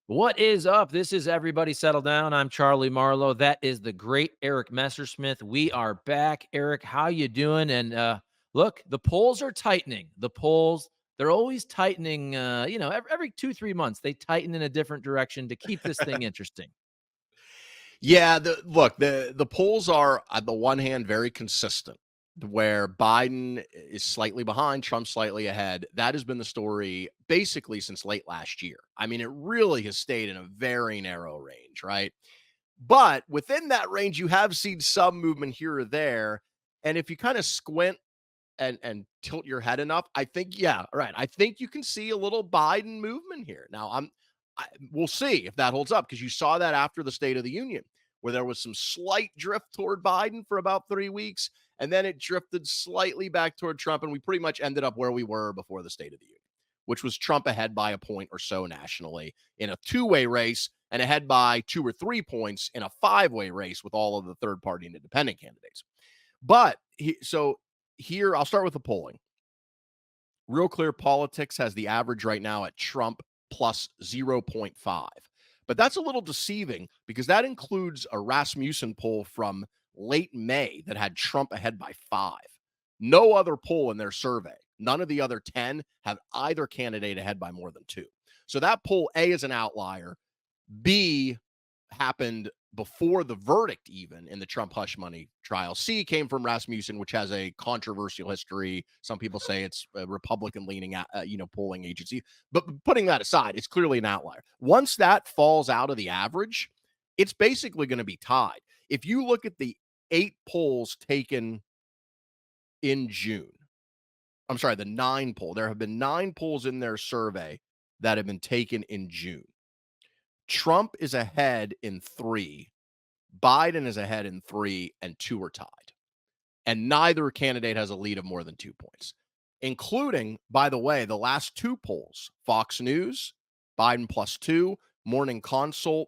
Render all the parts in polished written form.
What is up? This is Everybody Settle Down. I'm Charlie Marlow. That is the great Eric Messersmith. We are back. Eric, how you doing? And look, the polls are tightening. The polls, they're always tightening, every 2, 3 months, they tighten in a different direction to keep this thing interesting. Yeah, the polls are on the one hand very consistent, where Biden is slightly behind, Trump slightly ahead. That has been the story basically since late last year. I mean, it really has stayed in a very narrow range, right? But within that range, you have seen some movement here or there. And if you kind of squint and tilt your head enough, I think, yeah, right. I think you can see a little Biden movement here. Now, we'll see if that holds up because you saw that after the State of the Union, where there was some slight drift toward Biden for about 3 weeks, and then it drifted slightly back toward Trump, and we pretty much ended up where we were before the State of the Union, which was Trump ahead by a point or so nationally in a two-way race and ahead by 2 or 3 points in a five-way race with all of the third-party and independent candidates. But so here, I'll start with the polling. Real Clear Politics has the average right now at Trump plus 0.5. But that's a little deceiving because that includes a Rasmussen poll from late May that had Trump ahead by 5. No other poll in their survey, none of the other 10 have either candidate ahead by more than 2. So that poll, A, is an outlier. B, happened before the verdict even in the Trump hush money trial. C came from Rasmussen, which has a controversial history. Some people say it's a Republican leaning, polling agency. But putting that aside, it's clearly an outlier. Once that falls out of the average, it's basically going to be tied. If you look at the 8 polls taken in June, I'm sorry, the 9 poll, there have been 9 polls in their survey that have been taken in June. Trump is ahead in 3, Biden is ahead in 3, and 2 are tied. And neither candidate has a lead of more than 2 points, including, by the way, the last 2 polls, Fox News, Biden +2, Morning Consult,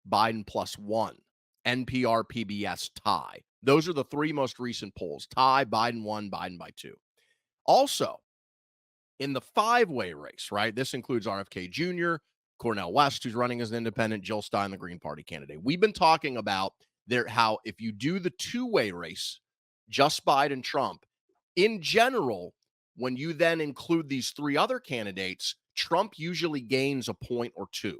Biden +1, NPR, PBS tie. Those are the 3 most recent polls. Tie, Biden 1, Biden by 2. Also, in the 5-way race, right? This includes RFK Jr., Cornel West, who's running as an independent, Jill Stein, the Green Party candidate. We've been talking about how if you do the 2-way race, just Biden, Trump, in general, when you then include these 3 other candidates, Trump usually gains a point or 2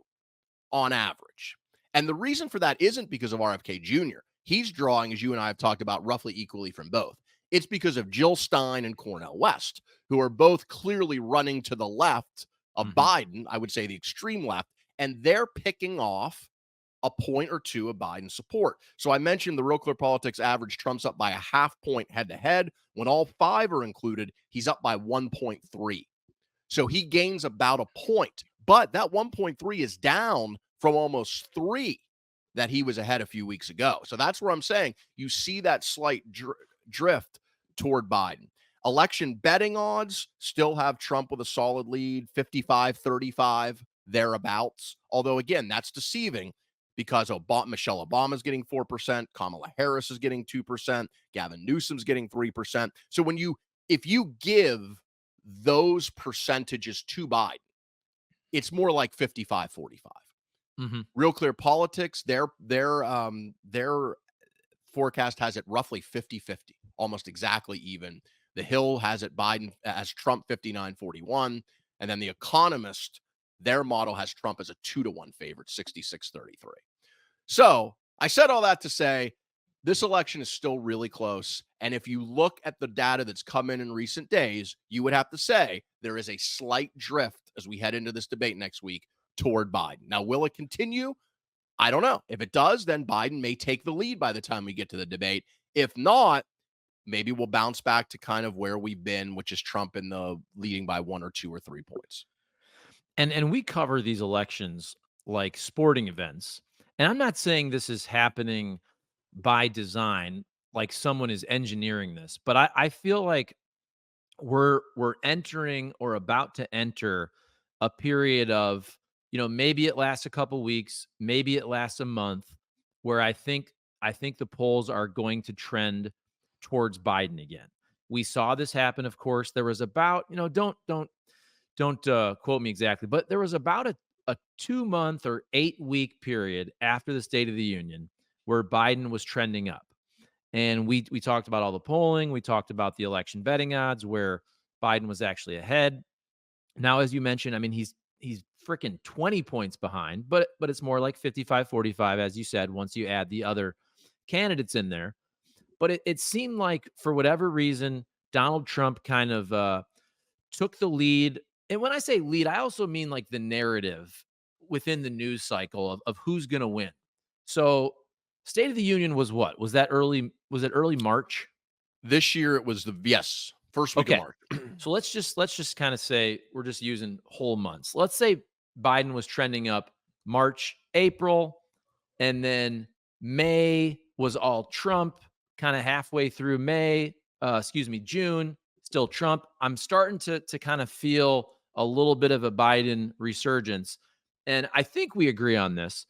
on average. And the reason for that isn't because of RFK Jr. He's drawing, as you and I have talked about, roughly equally from both. It's because of Jill Stein and Cornel West, who are both clearly running to the left of Biden, I would say the extreme left, and they're picking off a point or 2 of Biden's support. So I mentioned the Real Clear Politics average, Trump's up by a half point head-to-head. When all 5 are included, he's up by 1.3. So he gains about a point. But that 1.3 is down from almost 3 that he was ahead a few weeks ago. So that's where I'm saying you see that slight drift toward Biden. Election betting odds still have Trump with a solid lead, 55-35, thereabouts. Although, again, that's deceiving because Michelle Obama's getting 4%, Kamala Harris is getting 2%, Gavin Newsom's getting 3%. So if you give those percentages to Biden, it's more like 55-45. Real Clear Politics, their forecast has it roughly 50-50, almost exactly even. The Hill has it Biden as Trump 59-41. And then The Economist, their model has Trump as a 2-1 favorite, 66-33. So I said all that to say this election is still really close. And if you look at the data that's come in recent days, you would have to say there is a slight drift as we head into this debate next week toward Biden. Now, will it continue? I don't know. If it does, then Biden may take the lead by the time we get to the debate. If not, maybe we'll bounce back to kind of where we've been, which is Trump in the leading by 1 or 2 or 3 points. And we cover these elections like sporting events. And I'm not saying this is happening by design, like someone is engineering this, but I feel like we're entering or about to enter a period of, maybe it lasts a couple weeks, maybe it lasts a month, where I think the polls are going to trend towards Biden again. We saw this happen, of course. There was about, don't quote me exactly, but there was about a 2-month or 8-week period after the State of the Union where Biden was trending up. And we talked about all the polling, we talked about the election betting odds where Biden was actually ahead. Now, as you mentioned, I mean, he's freaking 20 points behind, but it's more like 55-45, as you said, once you add the other candidates in there. But it seemed like for whatever reason, Donald Trump kind of took the lead. And when I say lead, I also mean like the narrative within the news cycle of who's going to win. So, State of the Union was what? Was that early? Was it early March? This year it was the yes, first week of Okay. March. So let's just kind of say we're just using whole months. Let's say Biden was trending up March, April, and then May was all Trump, kind of halfway through May, June, still Trump. I'm starting to kind of feel a little bit of a Biden resurgence. And I think we agree on this.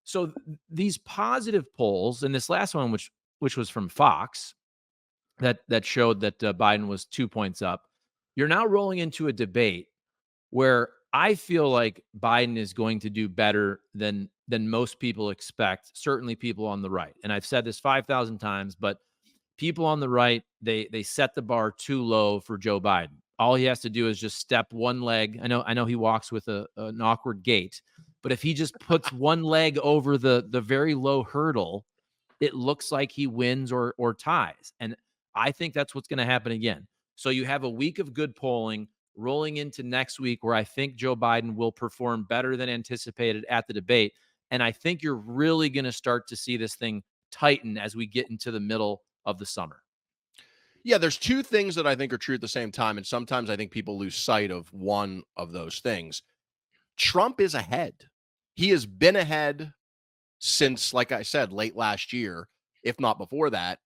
So these positive polls, and this last one, which was from Fox, that showed that Biden was 2 points up. You're now rolling into a debate where I feel like Biden is going to do better than most people expect, certainly people on the right. And I've said this 5,000 times, but people on the right, they set the bar too low for Joe Biden. All he has to do is just step one leg. I know he walks with an awkward gait, but if he just puts one leg over the very low hurdle, it looks like he wins or ties. And I think that's what's going to happen again. So you have a week of good polling rolling into next week where I think Joe Biden will perform better than anticipated at the debate. And I think you're really going to start to see this thing tighten as we get into the middle of the summer. Yeah, there's two things that I think are true at the same time, and sometimes I think people lose sight of one of those things. Trump is ahead. He has been ahead since, like I said, late last year, if not before that.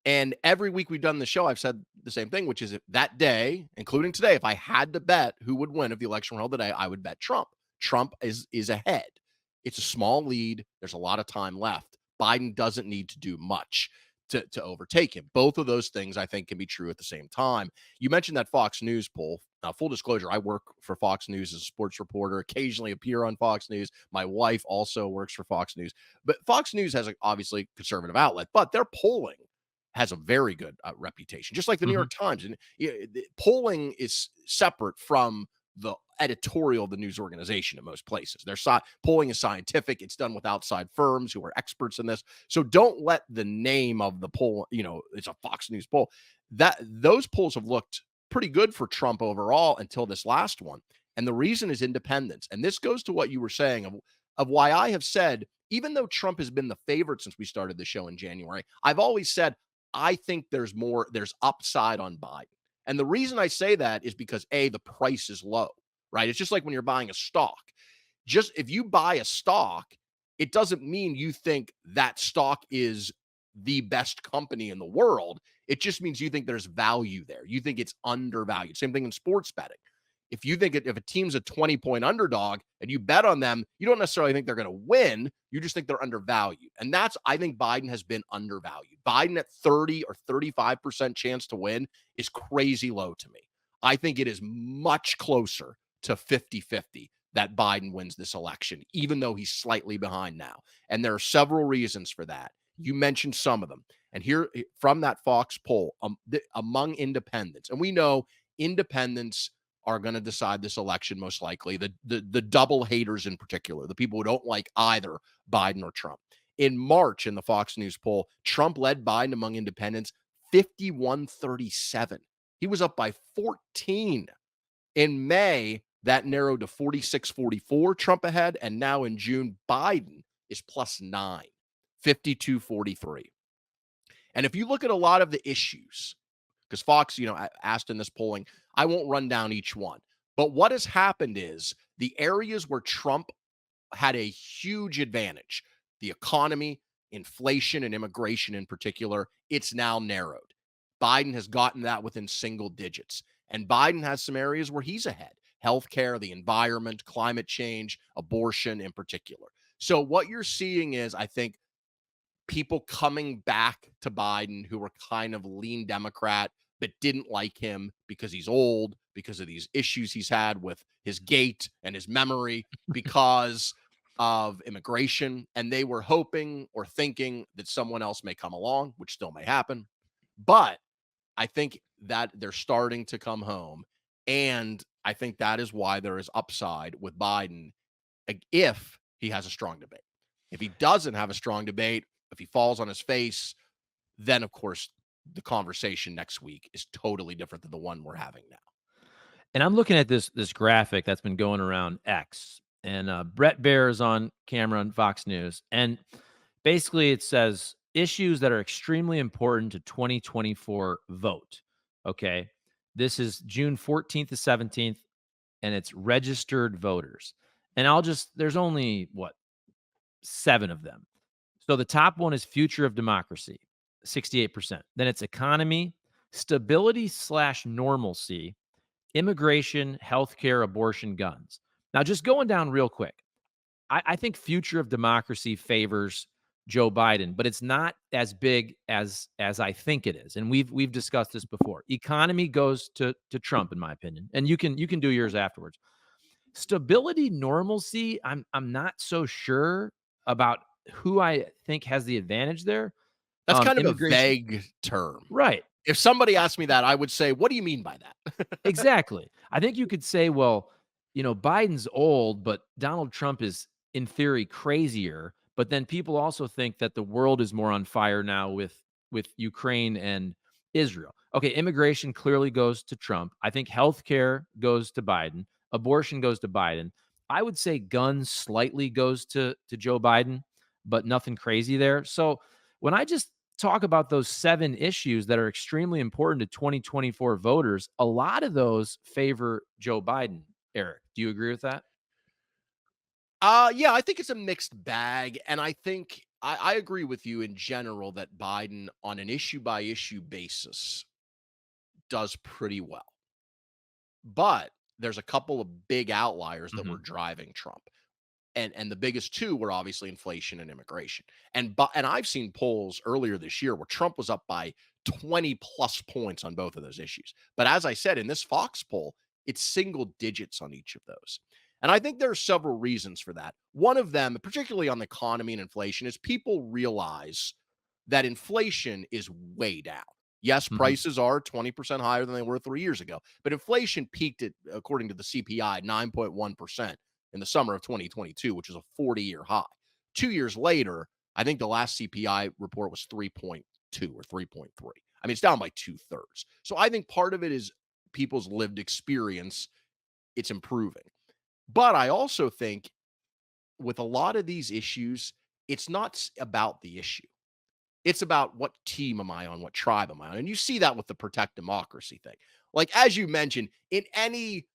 And every week we've done the show, I've said the same thing, which is if that day, including today, if I had to bet who would win if the election were held today, I would bet Trump. Trump is ahead. It's a small lead. There's a lot of time left. Biden doesn't need to do much to overtake him. Both of those things I think can be true at the same time. You mentioned that Fox News poll. Full disclosure, I work for Fox News as a sports reporter, occasionally appear on Fox News. My wife also works for Fox News. But Fox News has obviously conservative outlet, but their polling has a very good reputation, just like the New Mhm. York Times. And polling is separate from the editorial of the news organization in most places. Polling is scientific. It's done with outside firms who are experts in this. So don't let the name of the poll, it's a Fox News poll. That those polls have looked pretty good for Trump overall until this last one. And the reason is independence. And this goes to what you were saying of why I have said, even though Trump has been the favorite since we started the show in January, I've always said I think there's upside on Biden. And the reason I say that is because the price is low, right? It's just like when you're buying a stock. Just if you buy a stock, it doesn't mean you think that stock is the best company in the world. It just means you think there's value there. You think it's undervalued. Same thing in sports betting. If you think if a team's a 20-point underdog and you bet on them, you don't necessarily think they're going to win. You just think they're undervalued. And I think Biden has been undervalued. Biden at 30 or 35% chance to win is crazy low to me. I think it is much closer to 50-50 that Biden wins this election, even though he's slightly behind now. And there are several reasons for that. You mentioned some of them. And here from that Fox poll, among independents, and we know independents are going to decide this election most likely, the double haters in particular, the people who don't like either Biden or Trump. In March, in the Fox News poll, Trump led Biden among independents 51-37. He was up by 14. In May, that narrowed to 46-44, Trump ahead. And now in June, Biden is +9, 52-43. And if you look at a lot of the issues, because Fox, asked in this polling, I won't run down each one. But what has happened is the areas where Trump had a huge advantage, the economy, inflation, and immigration in particular, it's now narrowed. Biden has gotten that within single digits. And Biden has some areas where he's ahead: healthcare, the environment, climate change, abortion in particular. So what you're seeing is, I think, people coming back to Biden who were kind of lean Democrat but didn't like him because he's old, because of these issues he's had with his gait and his memory, because of immigration. And they were hoping or thinking that someone else may come along, which still may happen. But I think that they're starting to come home. And I think that is why there is upside with Biden if he has a strong debate. If he doesn't have a strong debate, if he falls on his face, then of course the conversation next week is totally different than the one we're having now. And I'm looking at this graphic that's been going around X, and Brett Baer is on camera on Fox News, and basically it says issues that are extremely important to 2024 vote. Okay, this is June 14th to 17th, and it's registered voters. And there's only what, 7 of them. So the top one is future of democracy, 68%. Then it's economy, stability slash normalcy, immigration, healthcare, abortion, guns. Now, just going down real quick, I think future of democracy favors Joe Biden, but it's not as big as I think it is. And we've discussed this before. Economy goes to Trump, in my opinion, and you can do yours afterwards. Stability, normalcy, I'm not so sure about who I think has the advantage there. That's kind of a Immigration, vague term. right? If somebody asked me that, I would say, what do you mean by that? Exactly. I think you could say, well, Biden's old, but Donald Trump is, in theory, crazier. But then people also think that the world is more on fire now with Ukraine and Israel. Okay, immigration clearly goes to Trump. I think healthcare goes to Biden. Abortion goes to Biden. I would say guns slightly goes to Joe Biden, but nothing crazy there. So when I just talk about those 7 issues that are extremely important to 2024 voters, a lot of those favor Joe Biden. Eric, do you agree with that? Yeah, I think it's a mixed bag. And I think I agree with you in general that Biden, on an issue by issue basis, does pretty well. But there's a couple of big outliers that were Mhm. driving Trump. And the biggest two were obviously inflation and immigration. And I've seen polls earlier this year where Trump was up by 20 plus points on both of those issues. But as I said, in this Fox poll, it's single digits on each of those. And I think there are several reasons for that. One of them, particularly on the economy and inflation, is people realize that inflation is way down. Yes, Mhm. prices are 20% higher than they were 3 years ago, but inflation peaked at, according to the CPI, 9.1% in the summer of 2022, which is a 40-year high. 2 years later, I think the last CPI report was 3.2 or 3.3. I mean, it's down by 2/3. So I think part of it is people's lived experience. It's improving. But I also think with a lot of these issues, it's not about the issue. It's about what team am I on, what tribe am I on? And you see that with the protect democracy thing. Like, as you mentioned, in any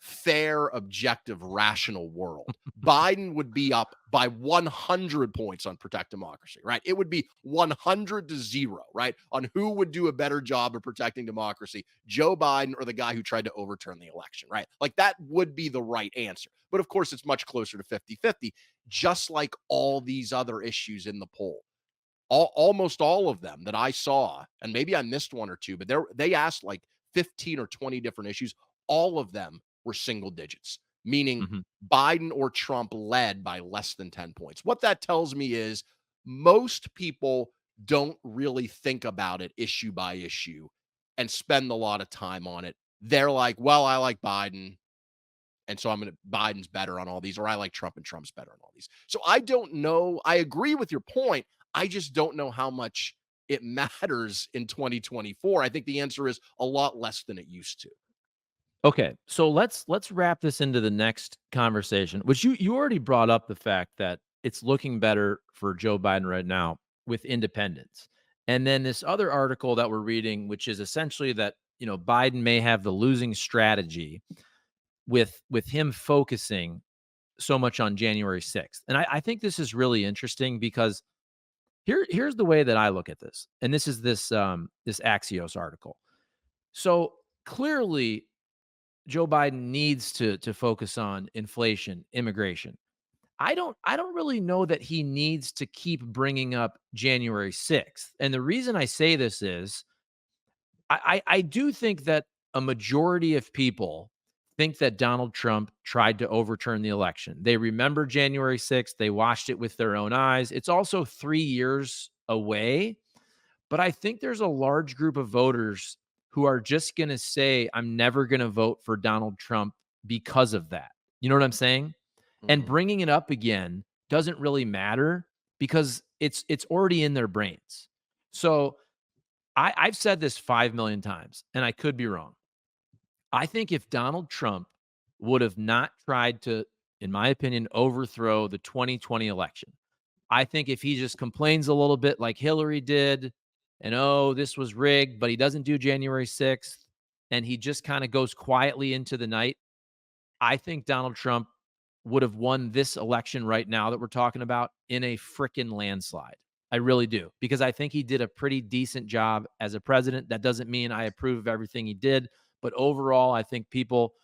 fair, objective, rational world, Biden would be up by 100 points on protect democracy, right? It would be 100-0, right? On who would do a better job of protecting democracy, Joe Biden or the guy who tried to overturn the election, right? Like, that would be the right answer. But of course, it's much closer to 50-50, just like all these other issues in the poll. Almost all of them that I saw, and maybe I missed one or two, but they asked like 15 or 20 different issues. All of them were single digits, meaning Mhm. Biden or Trump led by less than 10 points. What that tells me is most people don't really think about it issue by issue and spend a lot of time on it. They're like, well, I like Biden. And so Biden's better on all these, or I like Trump and Trump's better on all these. So I don't know. I agree with your point. I just don't know how much it matters in 2024. I think the answer is a lot less than it used to. Okay, so let's wrap this into the next conversation, which you already brought up the fact that it's looking better for Joe Biden right now with independents. And then this other article that we're reading, which is essentially that, Biden may have the losing strategy with him focusing so much on January 6th. And I think this is really interesting because here's the way that I look at this. And this is this Axios article. So clearly Joe Biden needs to focus on inflation, immigration. I don't really know that he needs to keep bringing up January 6th. And the reason I say this is I do think that a majority of people think that Donald Trump tried to overturn the election. They remember January 6th. They watched it with their own eyes. It's also 3 years away, but I think there's a large group of voters who are just going to say, I'm never going to vote for Donald Trump because of that. You know what I'm saying? And Mhm. bringing it up again doesn't really matter because it's already in their brains. So I've said this 5 million times, and I could be wrong. I think if Donald Trump would have not tried to, in my opinion, overthrow the 2020 election, I think if he just complains a little bit like Hillary did, and oh, this was rigged, but he doesn't do January 6th, and he just kind of goes quietly into the night, I think Donald Trump would have won this election right now that we're talking about in a freaking landslide. I really do, because I think he did a pretty decent job as a president. That doesn't mean I approve of everything he did, but overall, I think people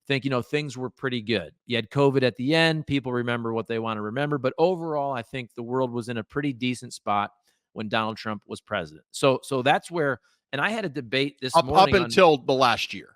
think, things were pretty good. You had COVID at the end. People remember what they want to remember. But overall, I think the world was in a pretty decent spot when Donald Trump was president. So that's where, and I had a debate this Up morning on, until the last year.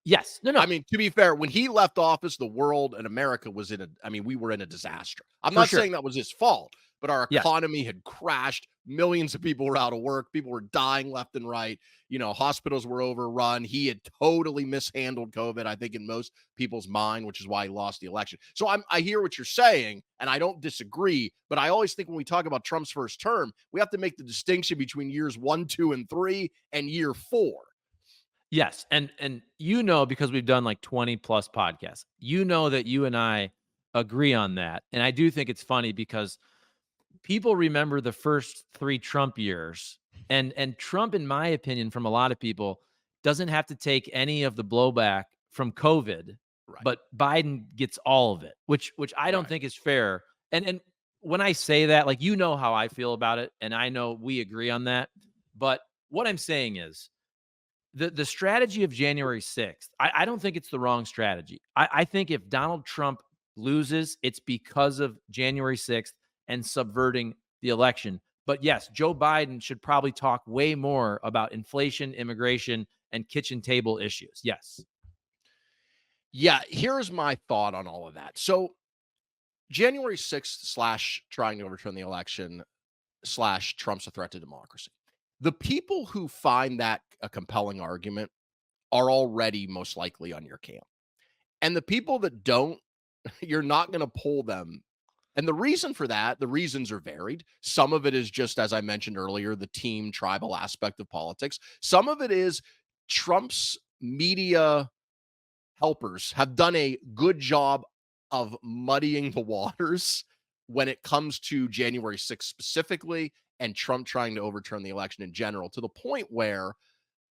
yes, no, I no, mean, to be fair, when he left office, the world and America was we were in a disaster. I'm for not sure. saying that was his fault, but our Yes. economy had crashed. Millions of people were out of work. People were dying left and right. Hospitals were overrun. He had totally mishandled COVID, I think, in most people's mind, which is why he lost the election. So I hear what you're saying, and I don't disagree. But I always think when we talk about Trump's first term, we have to make the distinction between years 1, 2, and 3 and year 4. Yes, and because we've done like 20 plus podcasts, that you and I agree on that. And I do think it's funny because people remember the first 3 Trump years, and Trump, in my opinion, from a lot of people, doesn't have to take any of the blowback from COVID, Right. but Biden gets all of it, which I don't Right. think is fair. And when I say that, like, how I feel about it, and I know we agree on that. But what I'm saying is the strategy of January 6th, I don't think it's the wrong strategy. I think if Donald Trump loses, it's because of January 6th and subverting the election. But yes, Joe Biden should probably talk way more about inflation, immigration, and kitchen table issues. Yes. Yeah, here's my thought on all of that. So January 6th slash trying to overturn the election slash Trump's a threat to democracy. The people who find that a compelling argument are already most likely on your camp. And the people that don't, you're not going to pull them. And the reason for that, the reasons are varied. Some of it is just, as I mentioned earlier, the team tribal aspect of politics. Some of it is Trump's media helpers have done a good job of muddying the waters when it comes to January 6th specifically and Trump trying to overturn the election in general, to the point where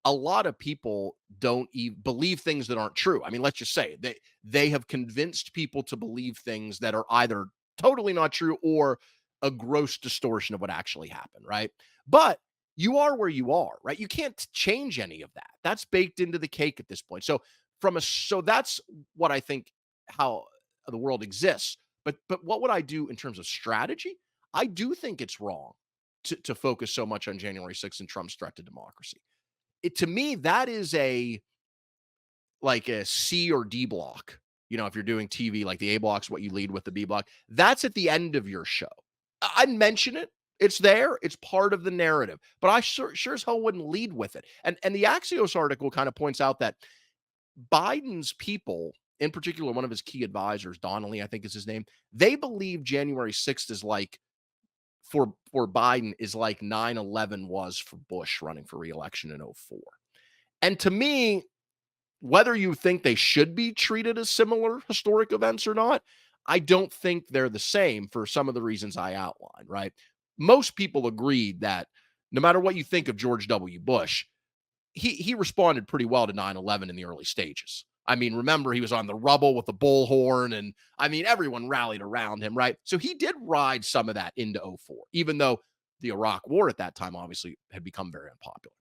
a lot of people don't even believe things that aren't true. I mean, let's just say they have convinced people to believe things that are either totally not true or a gross distortion of what actually happened, right? But you are where you are, right? You can't change any of that. That's baked into the cake at this point. So that's what I think, how the world exists. But what would I do in terms of strategy? I do think it's wrong to focus so much on January 6th and Trump's threat to democracy. To me, that is like a C or D block. If you're doing TV, like the A block's what you lead with, the B block. That's at the end of your show. I'd mention it. It's there. It's part of the narrative. But I sure as hell wouldn't lead with it. And the Axios article kind of points out that Biden's people, in particular, one of his key advisors, Donnelly, I think is his name, they believe January 6th is like, for Biden, is like 9/11 was for Bush running for reelection in '04. And to me, whether you think they should be treated as similar historic events or not, I don't think they're the same for some of the reasons I outlined, right? Most people agreed that no matter what you think of George W. Bush, he responded pretty well to 9/11 in the early stages. I mean, remember, he was on the rubble with the bullhorn, and I mean, everyone rallied around him, right? So he did ride some of that into '04, even though the Iraq War at that time obviously had become very unpopular.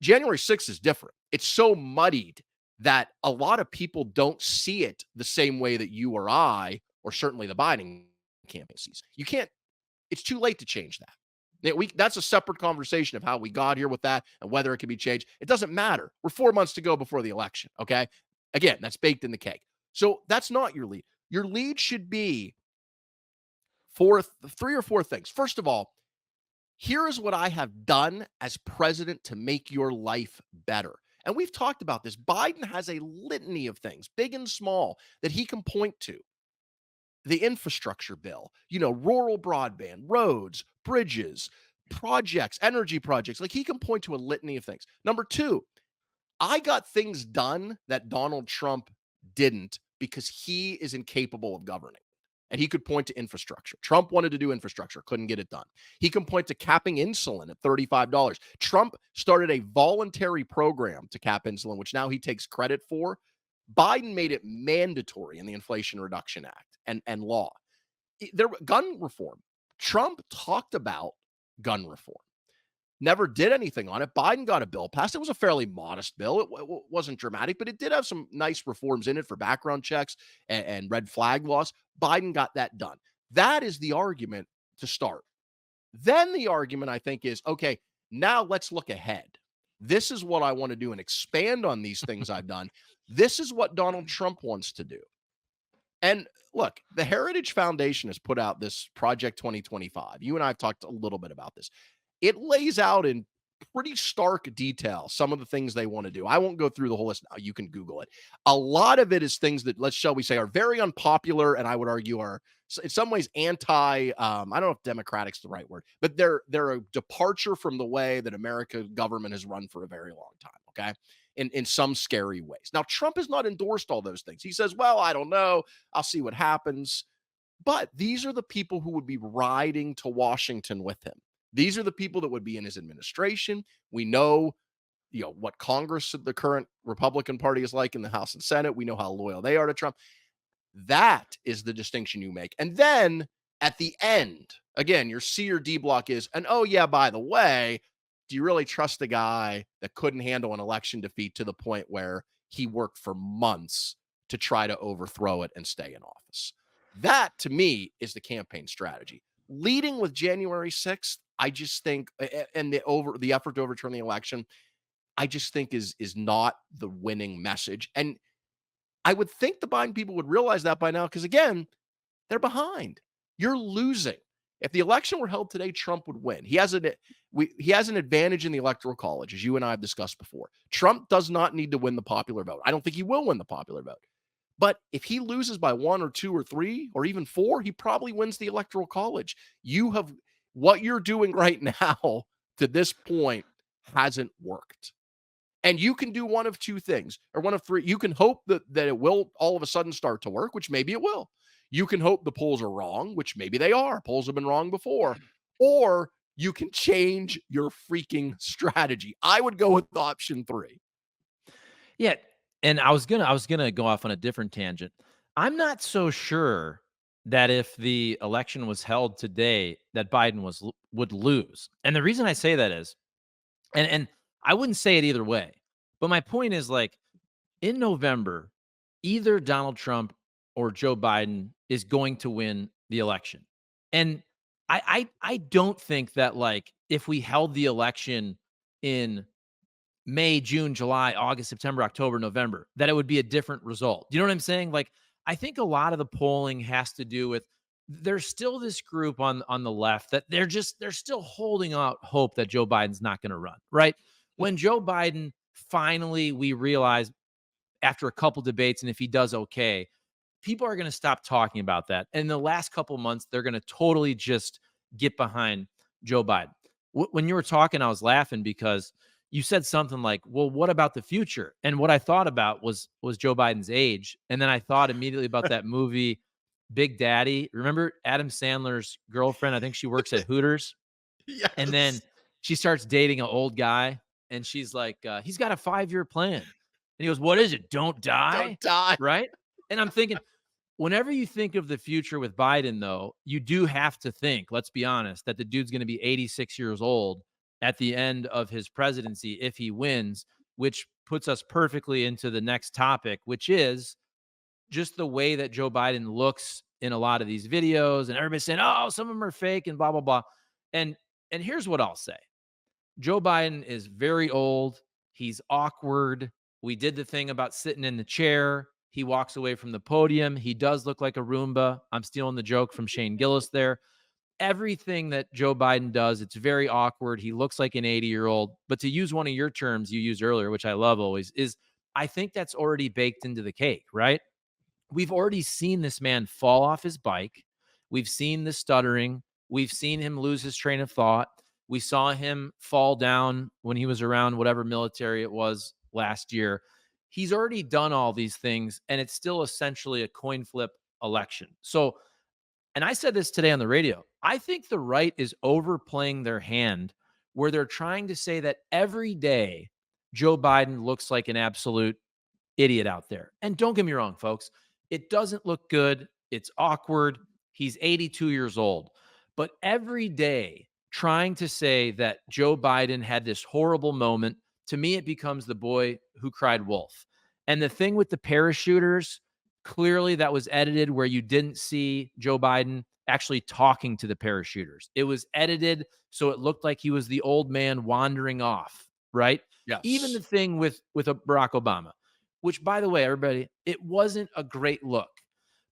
January 6th is different. It's so muddied that a lot of people don't see it the same way that you or I, or certainly the Biden campaign sees. You can't, it's too late to change that. That's a separate conversation of how we got here with that and whether it can be changed. It doesn't matter. We're 4 months to go before the election. Okay. Again, that's baked in the cake. So that's not your lead. Your lead should be three or four things. First of all, here is what I have done as president to make your life better. And we've talked about this. Biden has a litany of things, big and small, that he can point to. The infrastructure bill, rural broadband, roads, bridges, projects, energy projects. Like he can point to a litany of things. Number two, I got things done that Donald Trump didn't because he is incapable of governing. And he could point to infrastructure. Trump wanted to do infrastructure, couldn't get it done. He can point to capping insulin at $35. Trump started a voluntary program to cap insulin, which now he takes credit for. Biden made it mandatory in the Inflation Reduction Act and law. Gun reform. Trump talked about gun reform. Never did anything on it. Biden got a bill passed. It was a fairly modest bill. It wasn't dramatic, but it did have some nice reforms in it for background checks and red flag laws. Biden got that done. That is the argument to start. Then the argument, I think, is, okay, now let's look ahead. This is what I want to do and expand on these things I've done. This is what Donald Trump wants to do. And look, the Heritage Foundation has put out this Project 2025. You and I have talked a little bit about this. It lays out in pretty stark detail some of the things they want to do. I won't go through the whole list now. You can Google it. A lot of it is things that, shall we say, are very unpopular, and I would argue are in some ways anti. I don't know if democratic's the right word, but they're a departure from the way that America government has run for a very long time. Okay. In some scary ways. Now, Trump has not endorsed all those things. He says, well, I don't know. I'll see what happens. But these are the people who would be riding to Washington with him. These are the people that would be in his administration. We know, what Congress, the current Republican Party is like in the House and Senate. We know how loyal they are to Trump. That is the distinction you make. And then at the end, again, your C or D block is, and oh yeah, by the way, do you really trust a guy that couldn't handle an election defeat to the point where he worked for months to try to overthrow it and stay in office? That, to me, is the campaign strategy. Leading with January 6th, I just think, and the effort to overturn the election, I just think is not the winning message. And I would think the Biden people would realize that by now, because again, they're behind. You're losing. If the election were held today, Trump would win. He has an advantage in the Electoral College, as you and I have discussed before. Trump does not need to win the popular vote. I don't think he will win the popular vote. But if he loses by 1 or 2 or 3 or even 4, he probably wins the Electoral College. What you're doing right now to this point hasn't worked. And you can do one of two things, or one of three. You can hope that it will all of a sudden start to work, which maybe it will. You can hope the polls are wrong, which maybe they are. Polls have been wrong before. Or you can change your freaking strategy. I would go with option 3. Yeah, and I was gonna go off on a different tangent. I'm not so sure that if the election was held today, that Biden would lose. And the reason I say that is, and I wouldn't say it either way, but my point is, like, in November, either Donald Trump or Joe Biden is going to win the election. And I don't think that, like, if we held the election in May, June, July, August, September, October, November, that it would be a different result. You know what I'm saying? Like, I think a lot of the polling has to do with, there's still this group on the left that they're still holding out hope that Joe Biden's not going to run, right? When Joe Biden finally, we realize after a couple debates, and if he does okay, people are going to stop talking about that. And in the last couple months, they're going to totally just get behind Joe Biden. When you were talking, I was laughing because you said something like, well, what about the future? And what I thought about was Joe Biden's age. And then I thought immediately about that movie, Big Daddy. Remember Adam Sandler's girlfriend? I think she works at Hooters. Yes. And then she starts dating an old guy. And she's like, he's got a 5-year plan. And he goes, what is it? Don't die. Don't die. Right. And I'm thinking, whenever you think of the future with Biden, though, you do have to think, let's be honest, that the dude's going to be 86 years old at the end of his presidency if he wins, which puts us perfectly into the next topic, which is just the way that Joe Biden looks in a lot of these videos. And everybody's saying, oh, some of them are fake and blah, blah, blah. And And here's what I'll say. Joe Biden is very old. He's awkward. We did the thing about sitting in the chair. He walks away from the podium. He does look like a Roomba. I'm stealing the joke from Shane Gillis there. Everything that Joe Biden does, it's very awkward. He looks like an 80-year-old. But to use one of your terms you used earlier, which I love always, is I think that's already baked into the cake, right? We've already seen this man fall off his bike. We've seen the stuttering. We've seen him lose his train of thought. We saw him fall down when he was around whatever military it was last year. He's already done all these things, and it's still essentially a coin flip election. So, and I said this today on the radio, I think the right is overplaying their hand where they're trying to say that every day Joe Biden looks like an absolute idiot out there. And don't get me wrong, folks, it doesn't look good. It's awkward. He's 82 years old. But every day trying to say that Joe Biden had this horrible moment, to me, it becomes the boy who cried wolf. And the thing with the parachuters, clearly that was edited where you didn't see Joe Biden actually talking to the parachuters. It was edited so it looked like he was the old man wandering off, right? Even the Yes. thing with a Barack Obama, which, by the way, everybody, it wasn't a great look.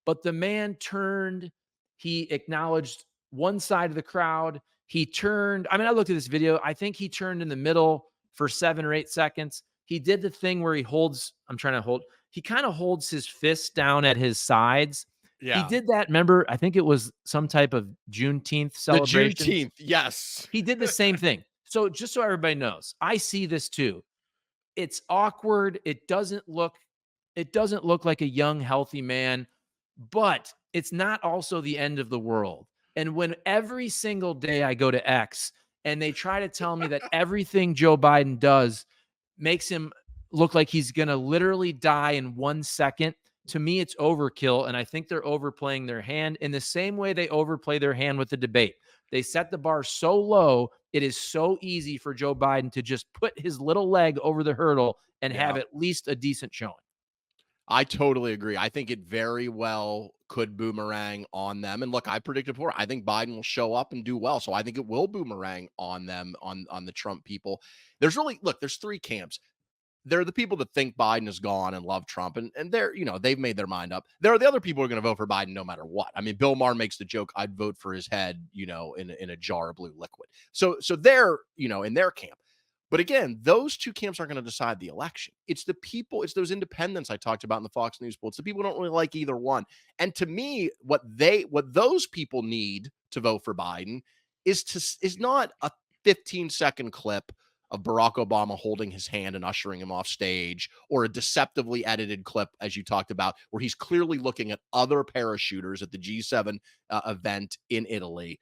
But the man turned, he acknowledged one side of the crowd. He turned, I mean, I looked at this video. I think he turned in the middle for 7 or 8 seconds. He did the thing where he holds, I'm trying to hold, he kind of holds his fists down at his sides. He Yeah. did that. Remember, I think it was some type of Juneteenth The celebration. Juneteenth. Yes. He did the same thing. So just so everybody knows, I see this too. It's awkward. It doesn't look like a young, healthy man, but it's not also the end of the world. And when every single day I go to X and they try to tell me that everything Joe Biden does makes him look like he's going to literally die in 1 second, to me, it's overkill. And I think they're overplaying their hand in the same way they overplay their hand with the debate. They set the bar so low, it is so easy for Joe Biden to just put his little leg over the hurdle and have Yeah. at least a decent showing. I totally agree. I think it very well could boomerang on them. And look, I predicted before, I think Biden will show up and do well. So I think it will boomerang on them, on the Trump people. There's really, look, there's three camps. There are the people that think Biden is gone and love Trump, and they're, they've made their mind up. There are the other people who are going to vote for Biden no matter what. I mean, Bill Maher makes the joke, I'd vote for his head, in a jar of blue liquid. So they're, in their camp. But again, those two camps aren't going to decide the election. It's the people, it's those independents I talked about in the Fox News poll. It's the people who don't really like either one. And to me, what those people need to vote for Biden is not a 15-second clip of Barack Obama holding his hand and ushering him off stage, or a deceptively edited clip, as you talked about, where he's clearly looking at other parachuters at the G7 event in Italy,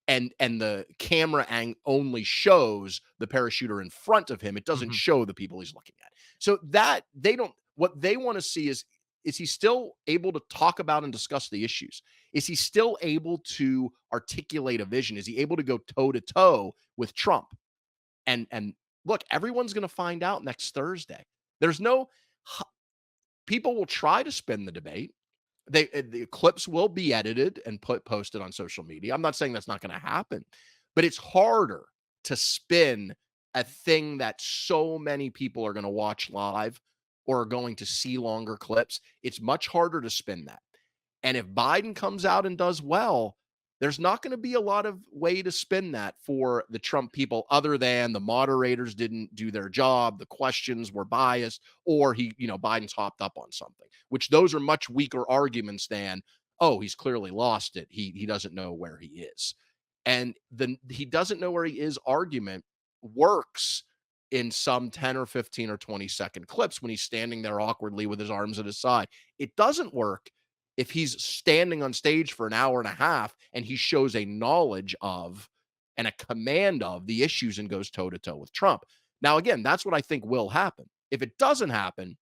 and the camera only shows the parachuter in front of him. It doesn't Mhm. show the people he's looking at. So that they don't. What they want to see is he still able to talk about and discuss the issues? Is he still able to articulate a vision? Is he able to go toe to toe with Trump? And look, everyone's going to find out next Thursday. There's no people will try to spin the debate. The clips will be edited and posted on social media. I'm not saying that's not going to happen, but it's harder to spin a thing that so many people are going to watch live or are going to see longer clips. It's much harder to spin that. And if Biden comes out and does well, there's not going to be a lot of way to spin that for the Trump people, other than the moderators didn't do their job, the questions were biased, or Biden's hopped up on something, which those are much weaker arguments than, oh, he's clearly lost it. He doesn't know where he is. And the he doesn't know where he is argument works in some 10 or 15 or 20-second clips when he's standing there awkwardly with his arms at his side. It doesn't work if he's standing on stage for an hour and a half and he shows a knowledge of and a command of the issues and goes toe to toe with Trump. Now, again, that's what I think will happen. If it doesn't happen,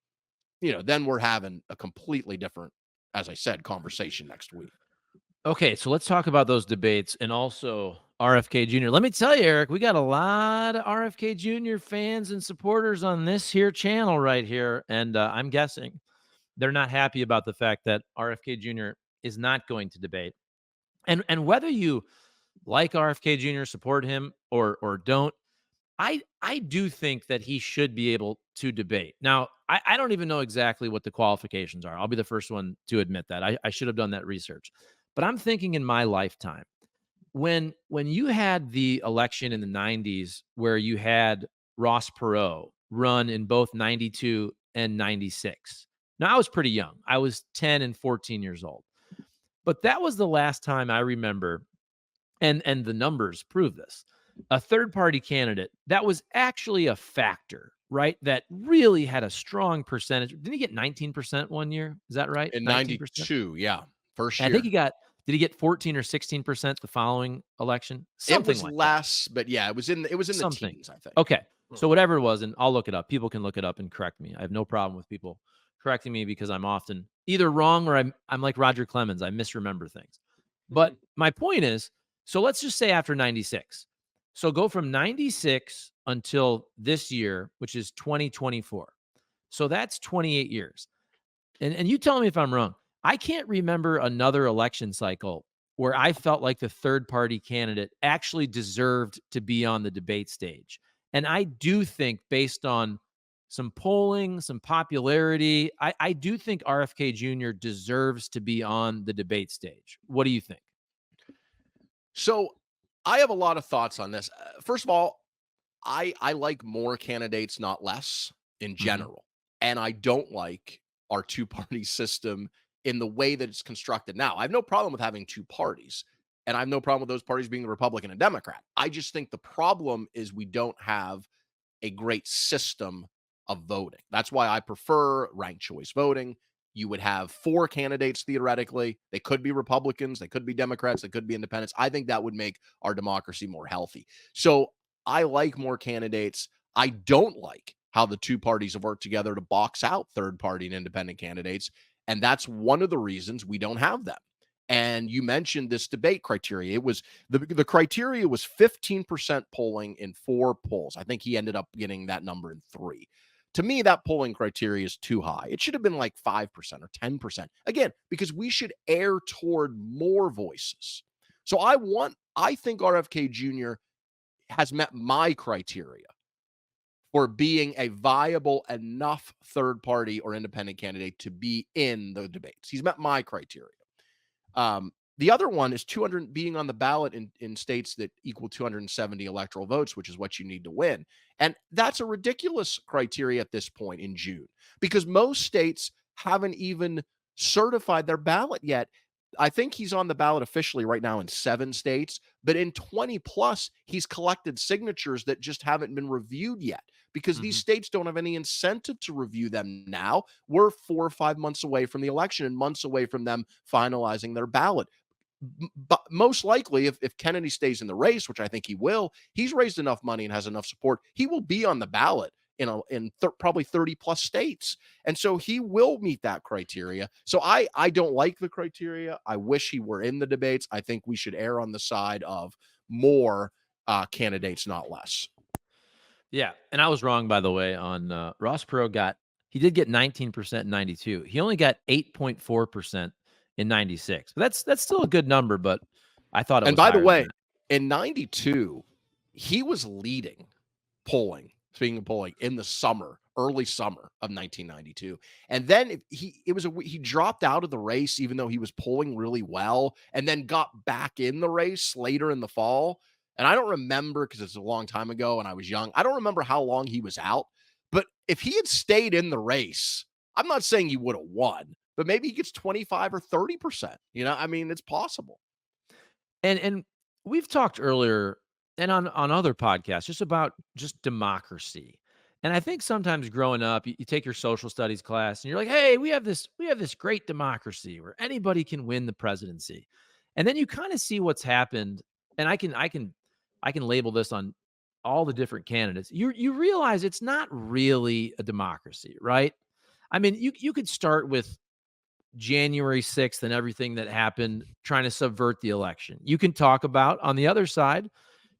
then we're having a completely different, as I said, conversation next week. Okay, so let's talk about those debates and also RFK Jr. Let me tell you, Eric, we got a lot of RFK Jr. fans and supporters on this here channel right here. And I'm guessing they're not happy about the fact that RFK Jr. is not going to debate. And whether you like RFK Jr., support him, or don't. I do think that he should be able to debate. Now, I don't even know exactly what the qualifications are. I'll be the first one to admit that. I should have done that research. But I'm thinking in my lifetime, when you had the election in the 90s where you had Ross Perot run in both 92 and 96. Now, I was pretty young. I was 10 and 14 years old. But that was the last time I remember, and the numbers prove this, a third party candidate that was actually a factor, right? That really had a strong percentage. Didn't he get 19% one year? Is that right? In 19%? 92, yeah, first I think year. he got, did he get 14 or 16% the following election? It Something was like that. less, but yeah, it was in the Something. teens, I think. Okay. Hmm. So whatever it was, and I'll look it up. People can look it up and correct me. I have no problem with people correcting me because I'm often either wrong or I'm like Roger Clemens. I misremember things. But my point is, so let's just say after 96. So go from 96 until this year, which is 2024. So that's 28 years. And you tell me if I'm wrong. I can't remember another election cycle where I felt like the third party candidate actually deserved to be on the debate stage. And I do think, based on some polling, some popularity, I do think RFK Jr. deserves to be on the debate stage. What do you think? So I have a lot of thoughts on this. First of all, I like more candidates, not less, in Hmm. general, and I don't like our two party system in the way that it's constructed now. I have no problem with having two parties, and I have no problem with those parties being the Republican and Democrat. I just think the problem is we don't have a great system of voting. That's why I prefer ranked choice voting. You would have four candidates theoretically. They could be Republicans, they could be Democrats, they could be independents. I think that would make our democracy more healthy. So I like more candidates. I don't like how the two parties have worked together to box out third party and independent candidates. And that's one of the reasons we don't have them. And you mentioned this debate criteria. It was the criteria was 15% polling in four polls. I think he ended up getting that number in three. To me, that polling criteria is too high. It should have been like 5% or 10%. Again, because we should err toward more voices. So I think RFK Jr. has met my criteria for being a viable enough third party or independent candidate to be in the debates. He's met my criteria. The other one is 200 being on the ballot in states that equal 270 electoral votes, which is what you need to win. And that's a ridiculous criteria at this point in June because most states haven't even certified their ballot yet. I think he's on the ballot officially right now in 7 states, but in 20 plus, he's collected signatures that just haven't been reviewed yet because these Hmm. states don't have any incentive to review them now. We're 4 or 5 months away from the election and months away from them finalizing their ballot. But most likely, if Kennedy stays in the race, which I think he will, he's raised enough money and has enough support. He will be on the ballot probably 30 plus states, and so he will meet that criteria. So I don't like the criteria. I wish he were in the debates. I think we should err on the side of more candidates, not less. Yeah, and I was wrong, by the way, on Ross Perot. He did get 19% in 92. He only got 8.4% in 96. But that's still a good number, but I thought it And was by the higher than way, that. in 92, he was leading polling, speaking of polling, in the summer, early summer of 1992. And then he dropped out of the race, even though he was polling really well, and then got back in the race later in the fall. And I don't remember because it's a long time ago and I was young. I don't remember how long he was out. But if he had stayed in the race, I'm not saying he would have won, but maybe he gets 25 or 30%. I mean, it's possible. And we've talked earlier and on other podcasts just about just democracy. And I think sometimes growing up, you take your social studies class and you're like, "Hey, we have this great democracy where anybody can win the presidency." And then you kind of see what's happened, and I can label this on all the different candidates. You realize it's not really a democracy, right? I mean, you could start with January 6th and everything that happened trying to subvert the election. You can talk about, on the other side,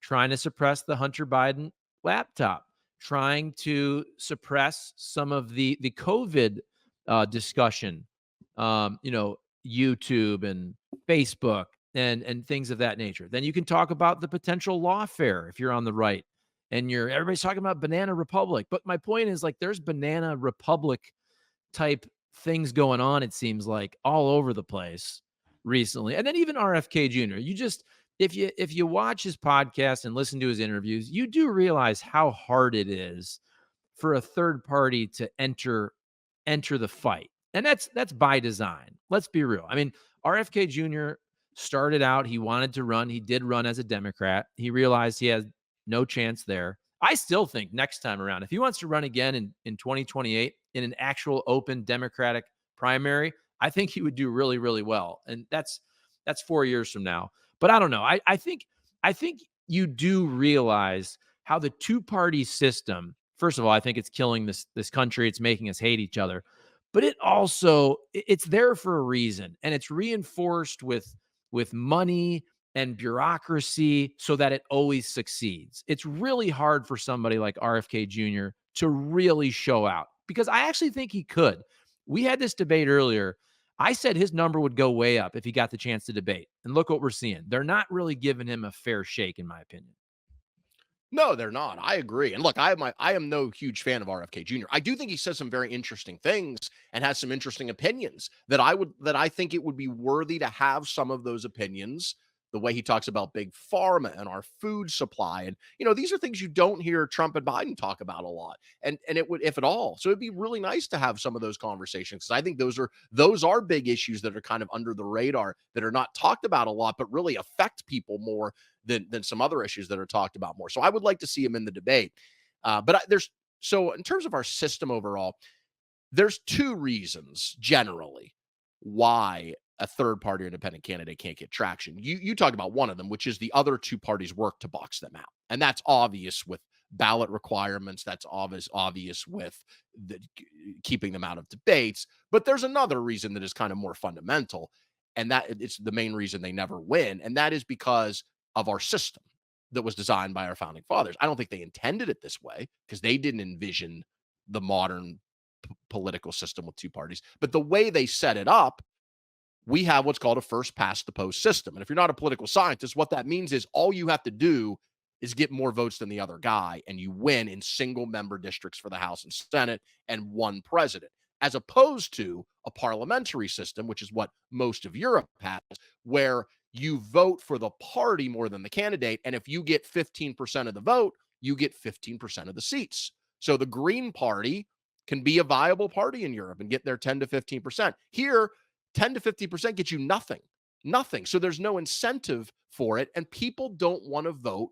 trying to suppress the Hunter Biden laptop, trying to suppress some of the COVID discussion, YouTube and Facebook. and things of that nature. Then you can talk about the potential lawfare if you're on the right and everybody's talking about banana republic. But my point is, like, there's banana republic type things going on, it seems like, all over the place recently. And then even RFK Jr. You just, if you watch his podcast and listen to his interviews, you do realize how hard it is for a third party to enter the fight. And that's by design. Let's be real. I mean, RFK Jr. started out, he wanted to run. He did run as a Democrat. He realized he has no chance there. I still think next time around, if he wants to run again in 2028 in an actual open Democratic primary, I think he would do really, really well. And that's 4 years from now. But I don't know. I think you do realize how the two-party system, first of all, I think it's killing this country. It's making us hate each other. But it's there for a reason. And it's reinforced with money and bureaucracy so that it always succeeds. It's really hard for somebody like RFK Jr. to really show out, because I actually think he could. We had this debate earlier. I said his number would go way up if he got the chance to debate. And look what we're seeing. They're not really giving him a fair shake, in my opinion. No, they're not. I agree. And look, I am no huge fan of RFK Jr. I do think he says some very interesting things and has some interesting opinions that I think it would be worthy to have some of those opinions. The way he talks about big pharma and our food supply, and these are things you don't hear Trump and Biden talk about a lot, and it would, if at all. So it'd be really nice to have some of those conversations, because I think those are big issues that are kind of under the radar, that are not talked about a lot, but really affect people more than some other issues that are talked about more. So I would like to see him in the debate. So in terms of our system overall, there's two reasons generally why a third party or independent candidate can't get traction. You talked about one of them, which is the other two parties work to box them out. And that's obvious with ballot requirements. That's obvious with keeping them out of debates. But there's another reason that is kind of more fundamental, and that it's the main reason they never win. And that is because of our system that was designed by our founding fathers. I don't think they intended it this way, because they didn't envision the modern political system with two parties. But the way they set it up, we have what's called a first past the post system. And if you're not a political scientist, what that means is all you have to do is get more votes than the other guy, and you win in single member districts for the House and Senate and one president, as opposed to a parliamentary system, which is what most of Europe has, where you vote for the party more than the candidate. And if you get 15% of the vote, you get 15% of the seats. So the Green Party can be a viable party in Europe and get their 10 to 15%. Here, 10 to 50% gets you nothing. Nothing. So there's no incentive for it. And people don't want to vote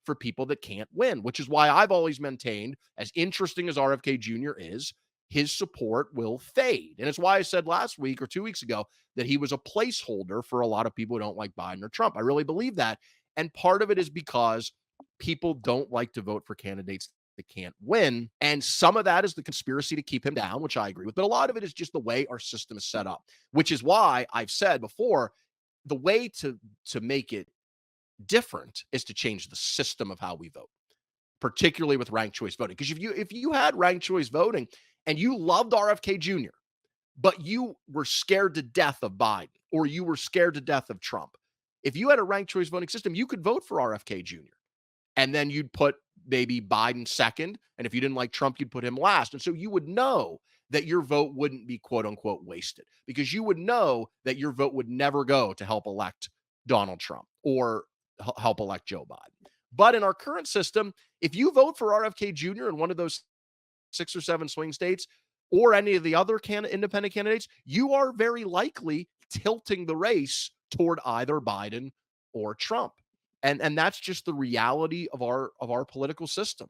for people that can't win, which is why I've always maintained, as interesting as RFK Jr. is, his support will fade. And it's why I said last week or 2 weeks ago that he was a placeholder for a lot of people who don't like Biden or Trump. I really believe that. And part of it is because people don't like to vote for candidates that can't win. And some of that is the conspiracy to keep him down, which I agree with. But a lot of it is just the way our system is set up, which is why I've said before, the way to make it different is to change the system of how we vote, particularly with ranked choice voting. Because if you had ranked choice voting and you loved RFK Jr., but you were scared to death of Biden, or you were scared to death of Trump, if you had a ranked choice voting system, you could vote for RFK Jr. And then you'd put maybe Biden second. And if you didn't like Trump, you'd put him last. And so you would know that your vote wouldn't be quote unquote wasted, because you would know that your vote would never go to help elect Donald Trump or help elect Joe Biden. But in our current system, if you vote for RFK Jr. in one of those 6 or 7 swing states, or any of the other independent candidates, you are very likely tilting the race toward either Biden or Trump. And that's just the reality of our political system.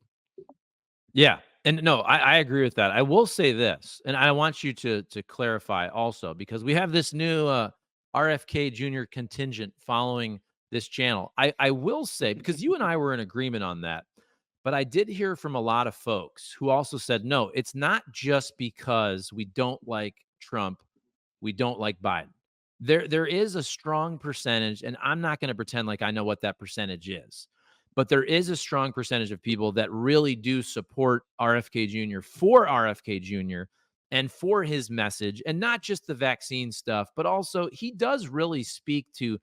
Yeah. And no, I agree with that. I will say this, and I want you to clarify also, because we have this new RFK Jr. contingent following this channel. I will say, because you and I were in agreement on that, but I did hear from a lot of folks who also said, no, it's not just because we don't like Trump, we don't like Biden. There is a strong percentage, and I'm not going to pretend like I know what that percentage is, but there is a strong percentage of people that really do support RFK Jr. for RFK Jr. and for his message, and not just the vaccine stuff, but also he does really speak to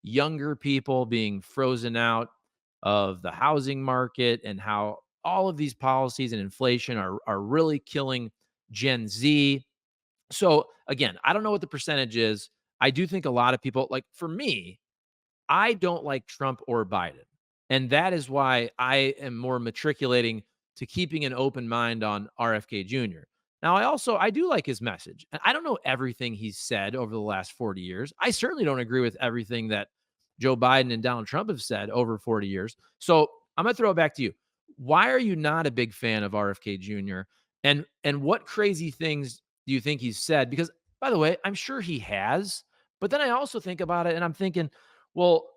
younger people being frozen out of the housing market and how all of these policies and inflation are really killing Gen Z. So again, I don't know what the percentage is. I do think a lot of people, like for me, I don't like Trump or Biden. And that is why I am more matriculating to keeping an open mind on RFK Jr. Now, I do like his message. And I don't know everything he's said over the last 40 years. I certainly don't agree with everything that Joe Biden and Donald Trump have said over 40 years. So I'm going to throw it back to you. Why are you not a big fan of RFK Jr.? And what crazy things do you think he's said? Because by the way, I'm sure he has, but then I also think about it and I'm thinking, well,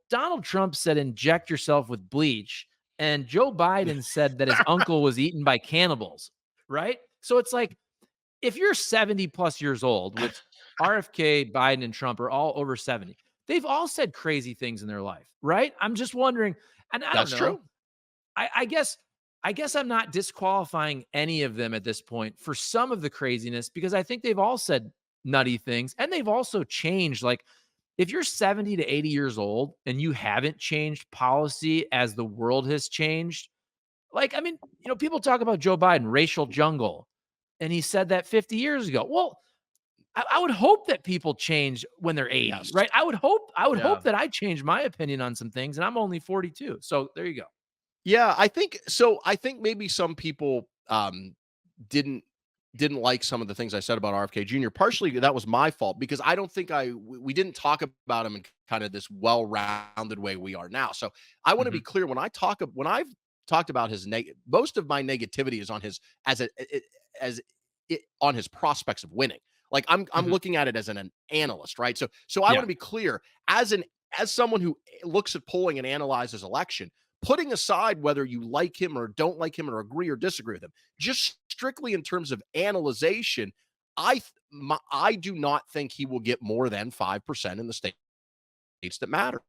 Donald Trump said inject yourself with bleach, and Joe Biden said that his uncle was eaten by cannibals, right? So it's like if you're 70 plus years old, which RFK, Biden, and Trump are all over 70, they've all said crazy things in their life, right? I'm just wondering, and I don't That's know. true. I guess I'm not disqualifying any of them at this point for some of the craziness because I think they've all said nutty things and they've also changed. Like if you're 70 to 80 years old and you haven't changed policy as the world has changed, like, I mean, people talk about Joe Biden, racial jungle, and he said that 50 years ago. Well, I would hope that people change when they're 80, Yes. right? I would hope Yeah. that I change my opinion on some things, and I'm only 42. So there you go. Yeah, I think so. I think maybe some people didn't didn't like some of the things I said about RFK Jr. Partially that was my fault because I don't think we didn't talk about him in kind of this well-rounded way we are now. So I want to be Mhm. clear when I've talked about his most of my negativity is on his as on his prospects of winning. Like I'm Mhm. looking at it as an analyst, right? So I want Yeah. to be clear as someone who looks at polling and analyzes election, putting aside whether you like him or don't like him or agree or disagree with him, just strictly in terms of analyzation, I do not think he will get more than 5% in the states that matter.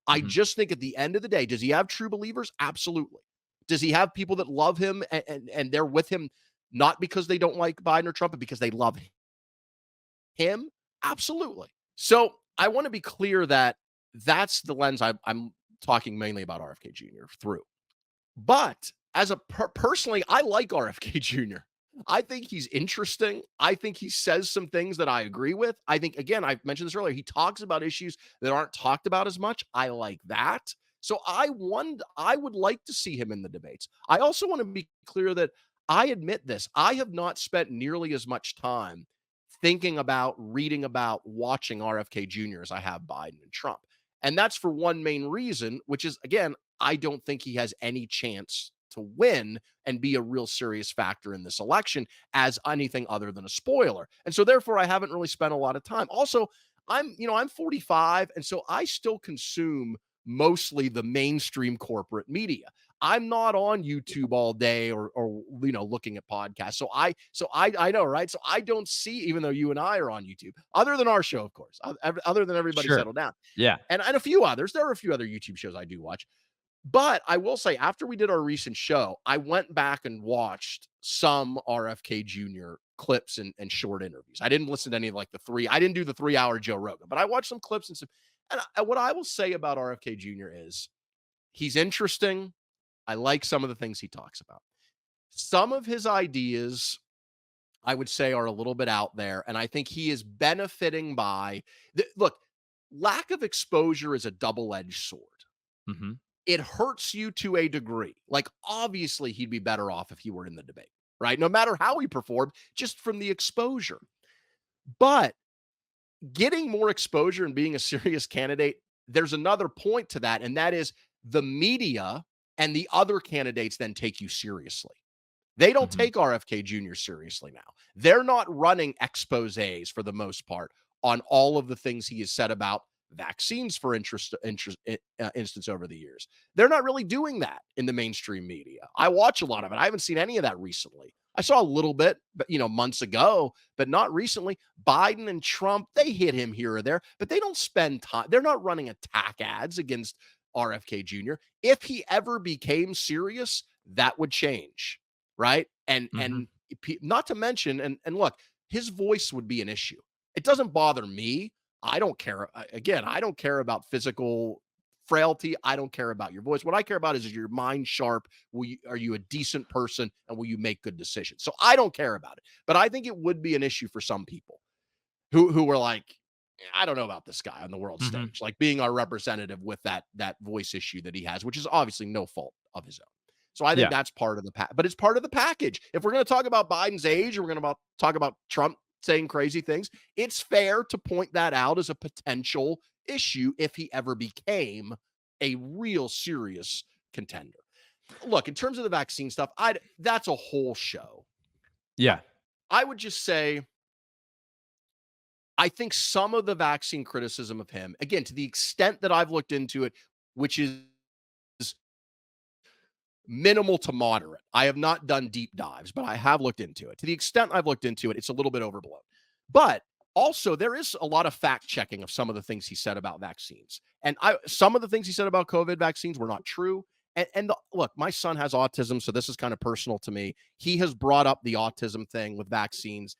I Mhm. just think at the end of the day, does he have true believers? Absolutely. Does he have people that love him and they're with him not because they don't like Biden or Trump, but because they love him? Absolutely. So I want to be clear that that's the lens I'm talking mainly about RFK Jr. through. But as personally, I like RFK Jr. I think he's interesting. I think he says some things that I agree with. I think again, I mentioned this earlier. He talks about issues that aren't talked about as much. I like that. So I would like to see him in the debates. I also want to be clear that I admit this. I have not spent nearly as much time thinking about, reading about, watching RFK Jr. as I have Biden and Trump. And that's for one main reason, which is again, I don't think he has any chance to win and be a real serious factor in this election as anything other than a spoiler. And so therefore I haven't really spent a lot of time. Also, I'm 45 and so I still consume mostly the mainstream corporate media. I'm not on YouTube all day or looking at podcasts. So I know, right? So I don't see, even though you and I are on YouTube, other than our show, of course, other than Everybody Sure. Settle Down. Yeah. And a few others. There are a few other YouTube shows I do watch. But I will say, after we did our recent show, I went back and watched some RFK Jr. clips and short interviews. I didn't listen to any of I didn't do the 3 hour Joe Rogan, but I watched some clips and some. What I will say about RFK Jr. is he's interesting. I like some of the things he talks about. Some of his ideas, I would say, are a little bit out there. And I think he is benefiting by look, lack of exposure is a double edged sword. Mhm. It hurts you to a degree. Like, obviously, he'd be better off if he were in the debate, right? No matter how he performed, just from the exposure. But getting more exposure and being a serious candidate, there's another point to that, and that is the media and the other candidates then take you seriously. They don't Mhm. take RFK Jr. seriously now. They're not running exposés for the most part on all of the things he has said about vaccines, for instance, over the years. They're not really doing that in the mainstream media. I watch a lot of it. I haven't seen any of that recently. I saw a little bit, but months ago, but not recently. Biden and Trump, they hit him here or there, but they don't spend time. They're not running attack ads against RFK Jr. If he ever became serious, that would change, right? Mhm. Not to mention, and look, his voice would be an issue. It doesn't bother me. I don't care. Again, I don't care about physical frailty. I don't care about your voice. What I care about is your mind sharp? Are you a decent person? And will you make good decisions? So I don't care about it. But I think it would be an issue for some people who were like, I don't know about this guy on the world Mhm. stage, like being our representative with that voice issue that he has, which is obviously no fault of his own. So I think Yeah. that's part of the but it's part of the package. If we're going to talk about Biden's age, or we're going to talk about Trump saying crazy things, it's fair to point that out as a potential issue if he ever became a real serious contender. Look, in terms of the vaccine stuff, that's a whole show. Yeah. I would just say I think some of the vaccine criticism of him, again, to the extent that I've looked into it, which is minimal to moderate. I have not done deep dives, but I have looked into it. To the extent I've looked into it, it's a little bit overblown. But also, there is a lot of fact checking of some of the things he said about vaccines. And some of the things he said about COVID vaccines were not true. Look, my son has autism, so this is kind of personal to me. He has brought up the autism thing with vaccines.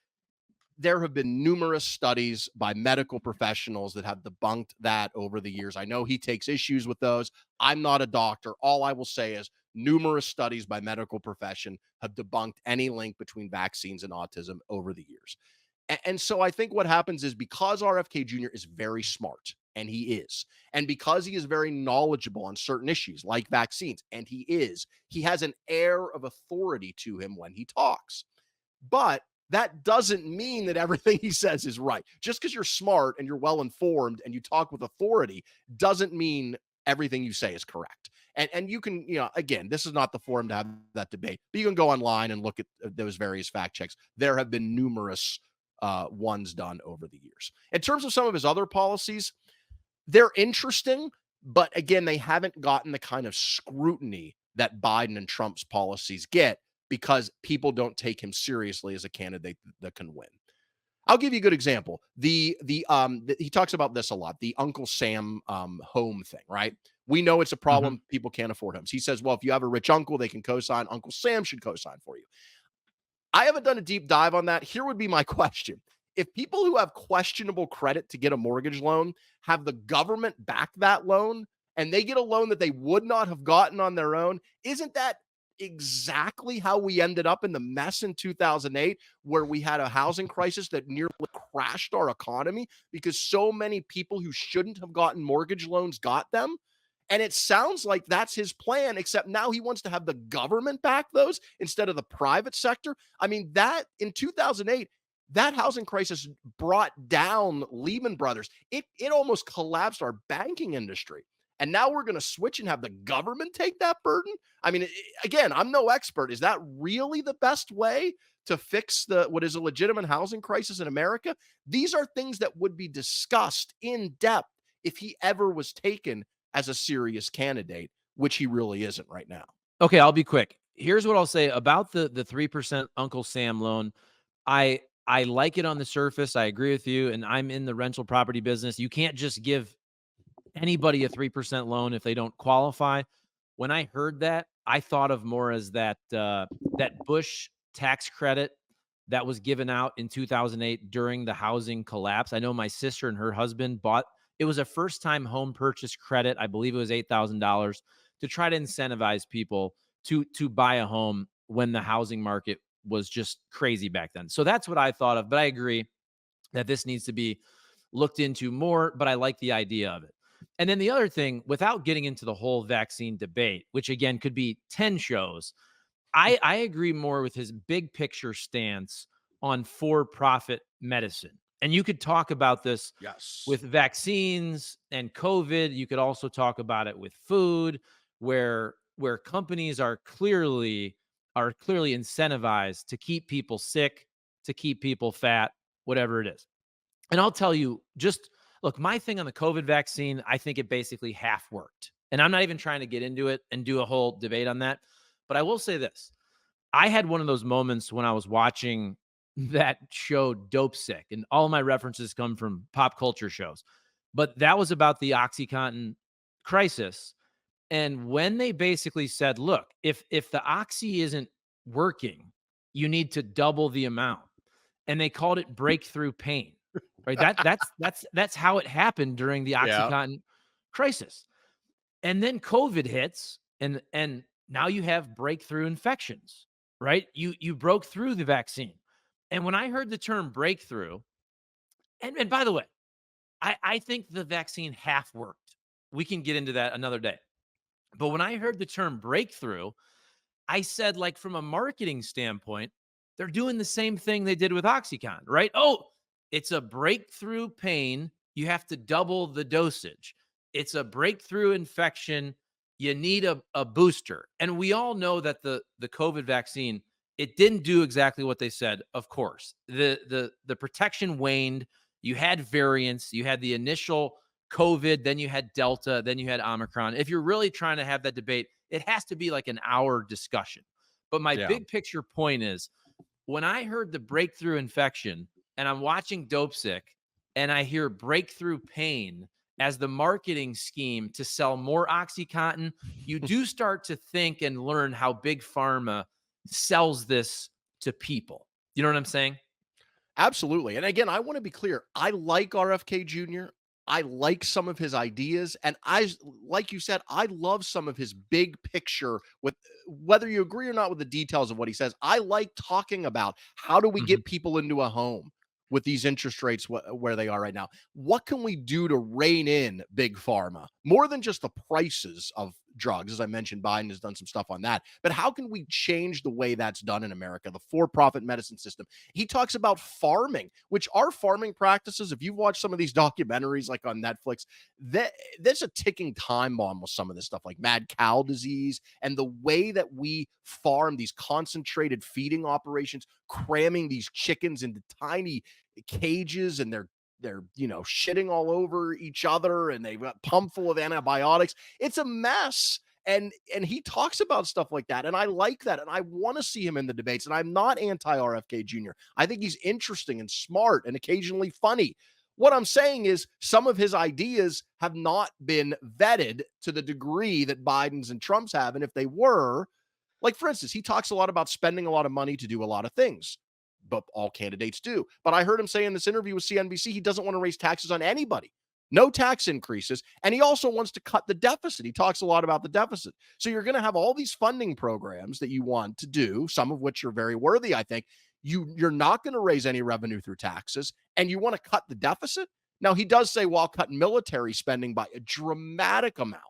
There have been numerous studies by medical professionals that have debunked that over the years. I know he takes issues with those. I'm not a doctor. All I will say is numerous studies by medical profession have debunked any link between vaccines and autism over the years. And so I think what happens is, because RFK Jr is very smart, and he is, and because he is very knowledgeable on certain issues like vaccines, and he has an air of authority to him when he talks. But that doesn't mean that everything he says is right. Just because you're smart and you're well informed and you talk with authority doesn't mean everything you say is correct. And you can, again, this is not the forum to have that debate, but you can go online and look at those various fact checks. There have been numerous ones done over the years. In terms of some of his other policies, they're interesting, but again, they haven't gotten the kind of scrutiny that Biden and Trump's policies get, because people don't take him seriously as a candidate that can win. I'll give you a good example. He talks about this a lot, the Uncle Sam home thing, right? We know it's a Mhm. problem. People can't afford homes. He says, well, if you have a rich uncle, they can co-sign. Uncle Sam should co-sign for you. I haven't done a deep dive on that. Here would be my question. If people who have questionable credit to get a mortgage loan have the government back that loan, and they get a loan that they would not have gotten on their own, isn't that exactly how we ended up in the mess in 2008, where we had a housing crisis that nearly crashed our economy because so many people who shouldn't have gotten mortgage loans got them? And it sounds like that's his plan, except now he wants to have the government back those instead of the private sector. I mean, that in 2008, that housing crisis brought down Lehman Brothers. It almost collapsed our banking industry. And now we're going to switch and have the government take that burden. I mean, again, I'm no expert. Is that really the best way to fix what is a legitimate housing crisis in America? These are things that would be discussed in depth if he ever was taken as a serious candidate, which he really isn't right now. Okay, I'll be quick. Here's what I'll say about the 3% Uncle Sam loan. I like it on the surface. I agree with you, and I'm in the rental property business. You can't just give anybody a 3% loan if they don't qualify. When I heard that, I thought of more as that Bush tax credit that was given out in 2008 during the housing collapse. I know my sister and her husband bought it. Was a first-time home purchase credit. I believe it was $8,000 to try to incentivize people to buy a home when the housing market was just crazy back then. So that's what I thought of, but I agree that this needs to be looked into more, but I like the idea of it. And then the other thing, without getting into the whole vaccine debate, which again could be 10 shows, I agree more with his big picture stance on for profit medicine. And you could talk about this Yes. with vaccines and COVID. You could also talk about it with food, where companies are clearly incentivized to keep people sick, to keep people fat, whatever it is. And I'll tell you, just look, my thing on the COVID vaccine, I think it basically half worked. And I'm not even trying to get into it and do a whole debate on that. But I will say this. I had one of those moments when I was watching that show Dope Sick, and all my references come from pop culture shows. But that was about the OxyContin crisis. And when they basically said, look, if the oxy isn't working, you need to double the amount. And they called it breakthrough pain. right? That's how it happened during the Yeah. OxyContin crisis. And then COVID hits, and now you have breakthrough infections, right? You broke through the vaccine. And when I heard the term breakthrough, and by the way, I think the vaccine half worked. We can get into that another day. But when I heard the term breakthrough, I said, like, from a marketing standpoint, they're doing the same thing they did with OxyContin, right? Oh, it's a breakthrough pain. You have to double the dosage. It's a breakthrough infection. You need a booster. And we all know that the COVID vaccine, it didn't do exactly what they said, of course. The protection waned. You had variants. You had the initial COVID, then you had Delta, then you had Omicron. If you're really trying to have that debate, it has to be like an hour discussion. But my Yeah. big picture point is when I heard the breakthrough infection and I'm watching Dope Sick and I hear breakthrough pain as the marketing scheme to sell more Oxycontin, you do start to think and learn how big pharma sells this to people. You know what I'm saying? Absolutely. And again, I want to be clear. I like RFK Jr. I like some of his ideas. And like you said, I love some of his big picture with whether you agree or not with the details of what he says. I like talking about how do we Mhm. get people into a home with these interest rates where they are right now? What can we do to rein in big pharma more than just the prices of drugs? As I mentioned, Biden has done some stuff on that. But how can we change the way that's done in America, the for profit medicine system? He talks about farming, which our farming practices, if you've watched some of these documentaries like on Netflix, there's a ticking time bomb with some of this stuff like mad cow disease and the way that we farm these concentrated feeding operations, cramming these chickens into tiny cages and they're shitting all over each other and they've got pump full of antibiotics. It's a mess. And he talks about stuff like that, and I like that, and I want to see him in the debates. And I'm not anti RFK Jr. I think he's interesting and smart and occasionally funny. What I'm saying is some of his ideas have not been vetted to the degree that Biden's and Trump's have, and if they were, like for instance, he talks a lot about spending a lot of money to do a lot of things, but all candidates do. But I heard him say in this interview with CNBC he doesn't want to raise taxes on anybody. No tax increases. And he also wants to cut the deficit. He talks a lot about the deficit. So you're going to have all these funding programs that you want to do, some of which are very worthy, I think. You're not going to raise any revenue through taxes, and you want to cut the deficit. Now, he does say while cutting military spending by a dramatic amount.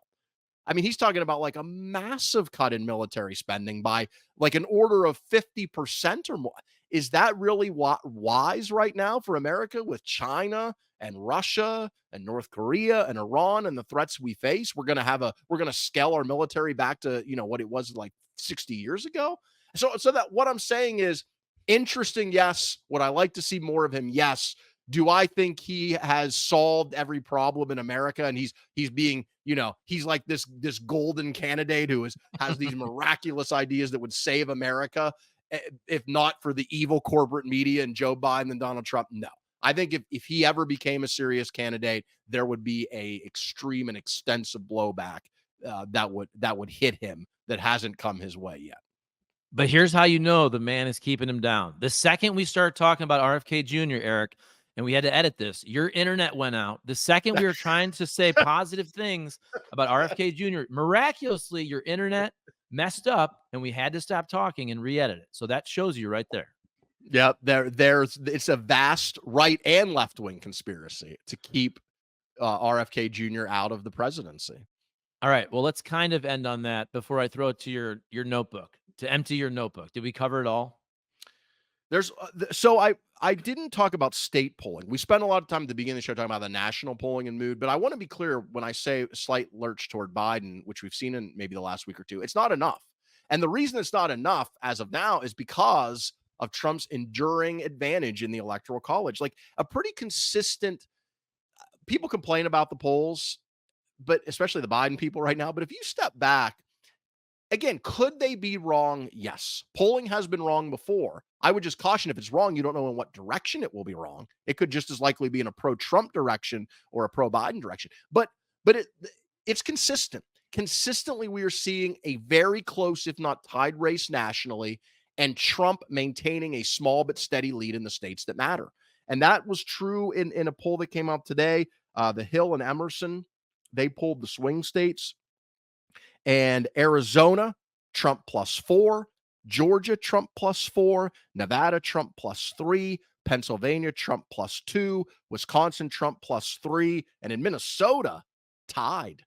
I mean, he's talking about like a massive cut in military spending by like an order of 50% or more. Is that really wise right now for America with China and Russia and North Korea and Iran and the threats we face? We're going to scale our military back to, what it was like 60 years ago. So that what I'm saying is interesting. Yes. Would I like to see more of him? Yes. Do I think he has solved every problem in America and he's being, he's like this golden candidate who has these miraculous ideas that would save America if not for the evil corporate media and Joe Biden and Donald Trump? No. I think if he ever became a serious candidate, there would be a extreme and extensive blowback that would hit him that hasn't come his way yet. But here's how you know the man is keeping him down. The second we start talking about RFK Jr., Eric, and we had to edit this, your internet went out. The second we were trying to say positive things about RFK Jr., miraculously, your internet messed up and we had to stop talking and re-edit it. So that shows you right there. Yeah, there's it's a vast right and left wing conspiracy to keep RFK Jr. out of the presidency. All right. Well, let's kind of end on that before I throw it to your notebook, to empty your notebook. Did we cover it all? There's so I didn't talk about state polling. We spent a lot of time at the beginning of the show talking about the national polling and mood, but I want to be clear when I say slight lurch toward Biden, which we've seen in maybe the last week or two, it's not enough. And the reason it's not enough as of now is because of Trump's enduring advantage in the Electoral College. Like a pretty consistent people complain about the polls, but especially the Biden people right now, but if you step back again, could they be wrong? Yes. Polling has been wrong before. I would just caution if it's wrong, you don't know in what direction it will be wrong. It could just as likely be in a pro-Trump direction or a pro-Biden direction. But it's consistent. Consistently, we are seeing a very close, if not tied race nationally, and Trump maintaining a small but steady lead in the states that matter. And that was true in a poll that came out today. The Hill and Emerson, they polled the swing states. And Arizona, Trump +4. Georgia, Trump +4. Nevada, Trump +3. Pennsylvania, Trump +2. Wisconsin, Trump +3. And in Minnesota, tied.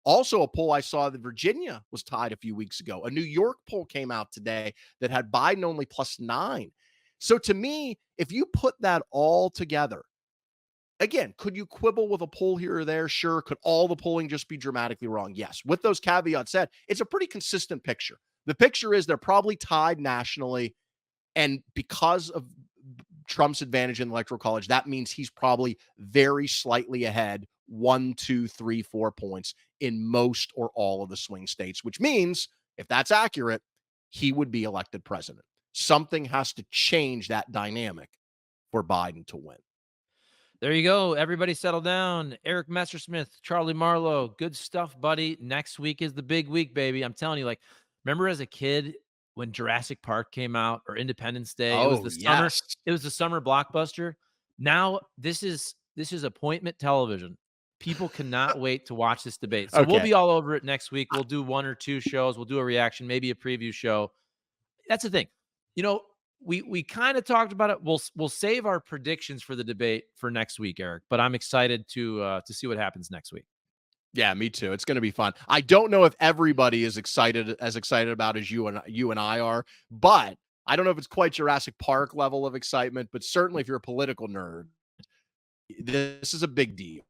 Also, a poll I saw that Virginia was tied a few weeks ago. A New York poll came out today that had Biden only +9. So to me, if you put that all together, again, could you quibble with a poll here or there? Sure. Could all the polling just be dramatically wrong? Yes. With those caveats said, it's a pretty consistent picture. The picture is they're probably tied nationally. And because of Trump's advantage in the Electoral College, that means he's probably very slightly ahead 1, 2, 3, 4 points in most or all of the swing states, which means if that's accurate, he would be elected president. Something has to change that dynamic for Biden to win. There you go. Everybody settle down. Eric Messersmith, Charlie Marlow. Good stuff, buddy. Next week is the big week, baby. I'm telling you, like, remember as a kid when Jurassic Park came out or Independence Day? Oh, yes. It was the summer blockbuster. Now this is appointment television. People cannot wait to watch this debate. So we'll Okay. be all over it next week. We'll do 1 or 2 shows. We'll do a reaction, maybe a preview show. That's the thing. You know, we kind of talked about it. We'll save our predictions for the debate for next week, Eric. But I'm excited to see what happens next week. Yeah, me too. It's going to be fun. I don't know if everybody is as excited about as you and I are, but I don't know if it's quite Jurassic Park level of excitement, but certainly if you're a political nerd, this is a big deal.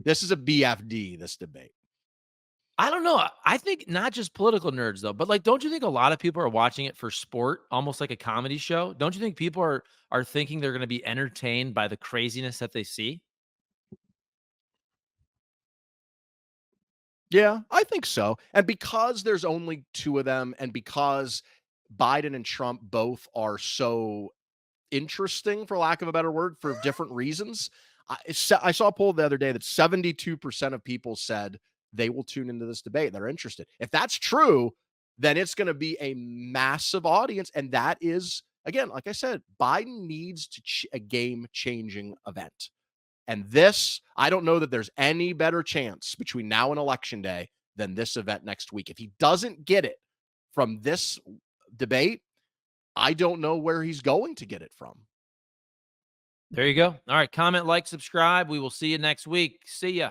This is a BFD, this debate. I don't know. I think not just political nerds though, but like, don't you think a lot of people are watching it for sport, almost like a comedy show? Don't you think people are thinking they're going to be entertained by the craziness that they see? Yeah, I think so. And because there's only two of them, and because Biden and Trump both are so interesting, for lack of a better word, for different reasons. I saw a poll the other day that 72% of people said they will tune into this debate. They're interested. If that's true, then it's going to be a massive audience. And that is, again, like I said, Biden needs a game changing event. And this, I don't know that there's any better chance between now and election day than this event next week. If he doesn't get it from this debate, I don't know where he's going to get it from. There you go. All right. Comment, like, subscribe. We will see you next week. See ya.